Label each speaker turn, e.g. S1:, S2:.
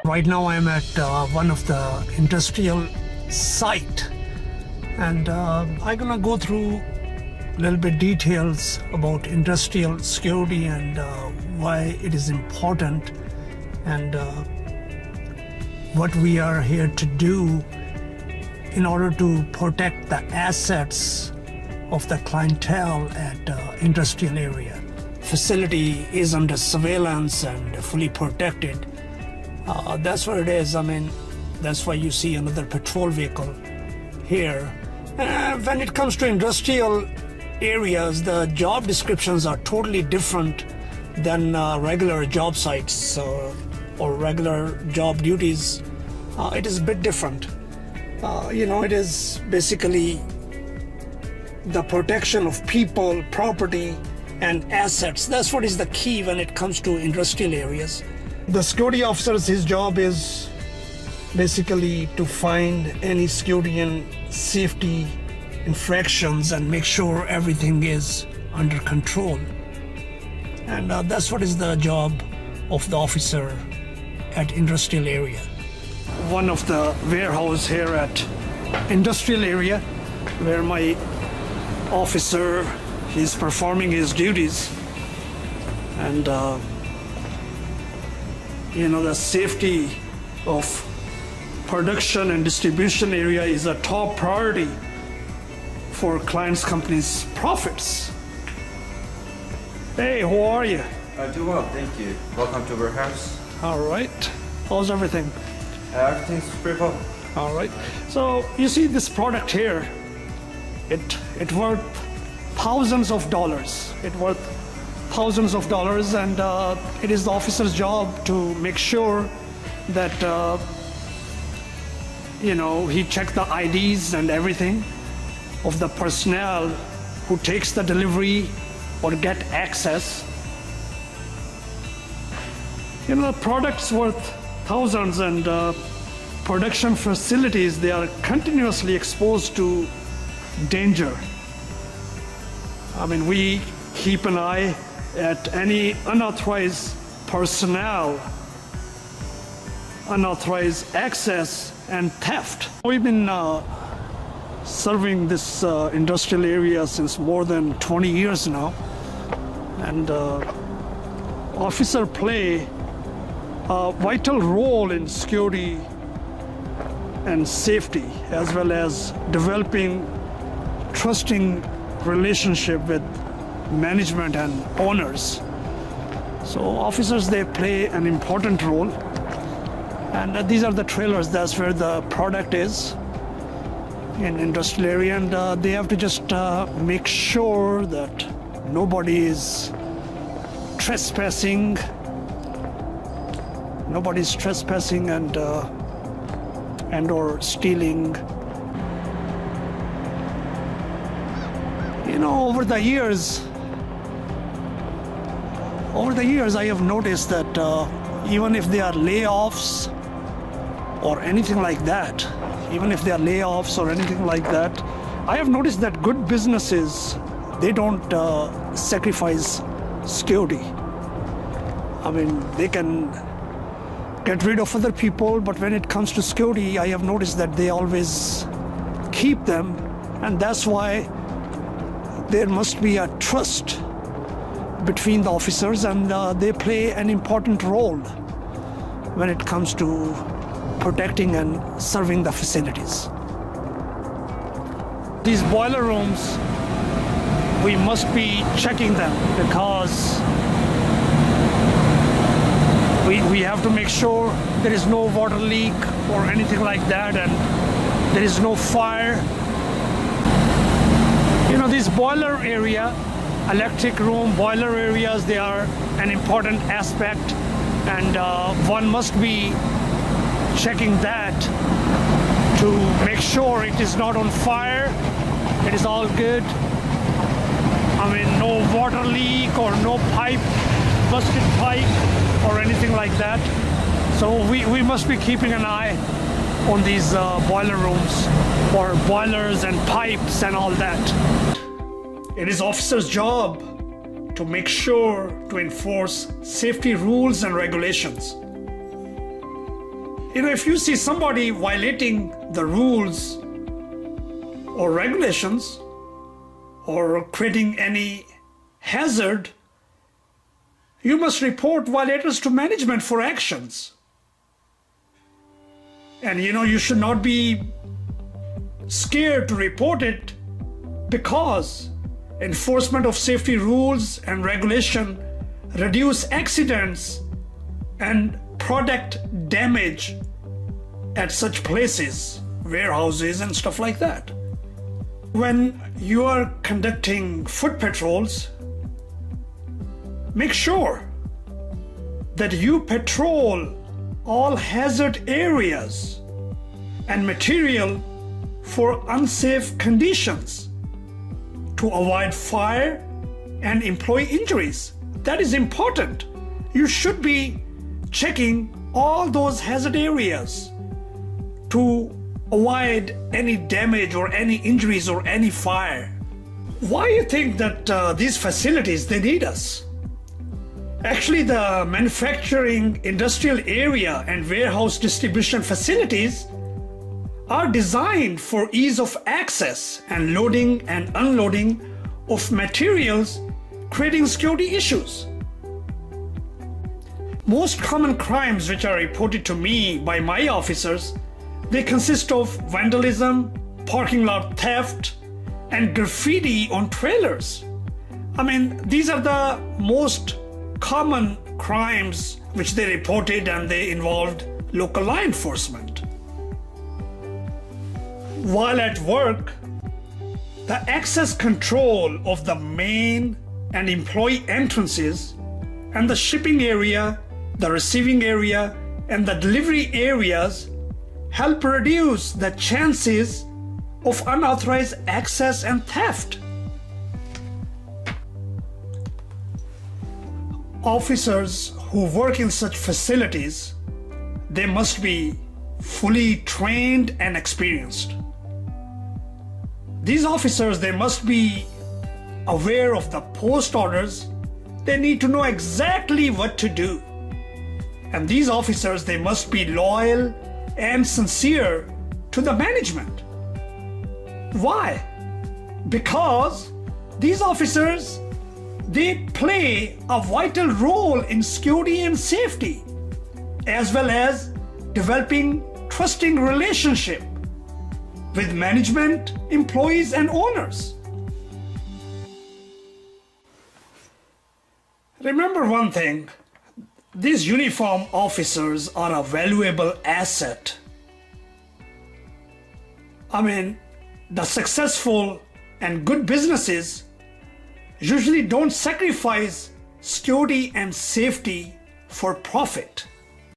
S1: Right now I'm at one of the industrial site, and I'm gonna go through a little bit details about industrial security and why it is important and what we are here to do in order to protect the assets of the clientele at industrial area. Facility is under surveillance and fully protected. That's what it is. I mean, that's why you see another patrol vehicle here. When it comes to industrial areas, the job descriptions are totally different than regular job sites or regular job duties. It is a bit different. It is basically the protection of people, property, and assets. That's what is the key when it comes to industrial areas. The security officer's his job is basically to find any security and safety infractions and make sure everything is under control. And that's what is the job of the officer at industrial area. One of the warehouse here at industrial area where my officer is performing his duties, and the safety of production and distribution area is a top priority for clients' companies' profits. Hey, how are you?
S2: I do well, thank you. Welcome to warehouse.
S1: All right. How's everything?
S2: Everything's pretty well.
S1: All right. So you see this product here, it worth thousands of dollars. And it is the officer's job to make sure that he checked the IDs and everything of the personnel who takes the delivery or get access. The product's worth thousands, and production facilities, they are continuously exposed to danger. I mean, we keep an eye at any unauthorized personnel, unauthorized access, and theft. We've been serving this industrial area since more than 20 years now, and officers play a vital role in security and safety, as well as developing trusting relationship with management and owners. So officers, they play an important role, and these are the trailers. That's where the product is in industrial area, and they have to just make sure that nobody is trespassing. Nobody's trespassing and or stealing. Over the years, I have noticed that even if there are layoffs or anything like that, I have noticed that good businesses, they don't sacrifice security. I mean, they can get rid of other people, but when it comes to security, I have noticed that they always keep them, and that's why there must be a trust between the officers, and they play an important role when it comes to protecting and serving the facilities. These boiler rooms, we must be checking them because we have to make sure there is no water leak or anything like that, and there is no fire. This boiler area, electric room, boiler areas, they are an important aspect, and one must be checking that to make sure it is not on fire, it is all good. I mean, no water leak or no pipe, busted pipe or anything like that. So we must be keeping an eye on these boiler rooms for boilers and pipes and all that. It is officers' job to make sure to enforce safety rules and regulations. If you see somebody violating the rules or regulations or creating any hazard, you must report violators to management for actions. And you should not be scared to report it, because enforcement of safety rules and regulation reduce accidents and product damage at such places, warehouses and stuff like that. When you are conducting foot patrols, make sure that you patrol all hazard areas and material for unsafe conditions to avoid fire and employee injuries. That is important. You should be checking all those hazard areas to avoid any damage or any injuries or any fire. Why do you think that these facilities, they need us? Actually, the manufacturing, industrial area and warehouse distribution facilities are designed for ease of access and loading and unloading of materials, creating security issues. Most common crimes which are reported to me by my officers, they consist of vandalism, parking lot theft, and graffiti on trailers. These are the most common crimes which they reported, and they involved local law enforcement. While at work, the access control of the main and employee entrances and the shipping area, the receiving area, and the delivery areas help reduce the chances of unauthorized access and theft. Officers who work in such facilities, they must be fully trained and experienced. These officers, they must be aware of the post orders. They need to know exactly what to do. And these officers, they must be loyal and sincere to the management. Why? Because these officers, they play a vital role in security and safety, as well as developing trusting relationship with management, employees, and owners. Remember one thing, these uniform officers are a valuable asset. The successful and good businesses usually don't sacrifice security and safety for profit.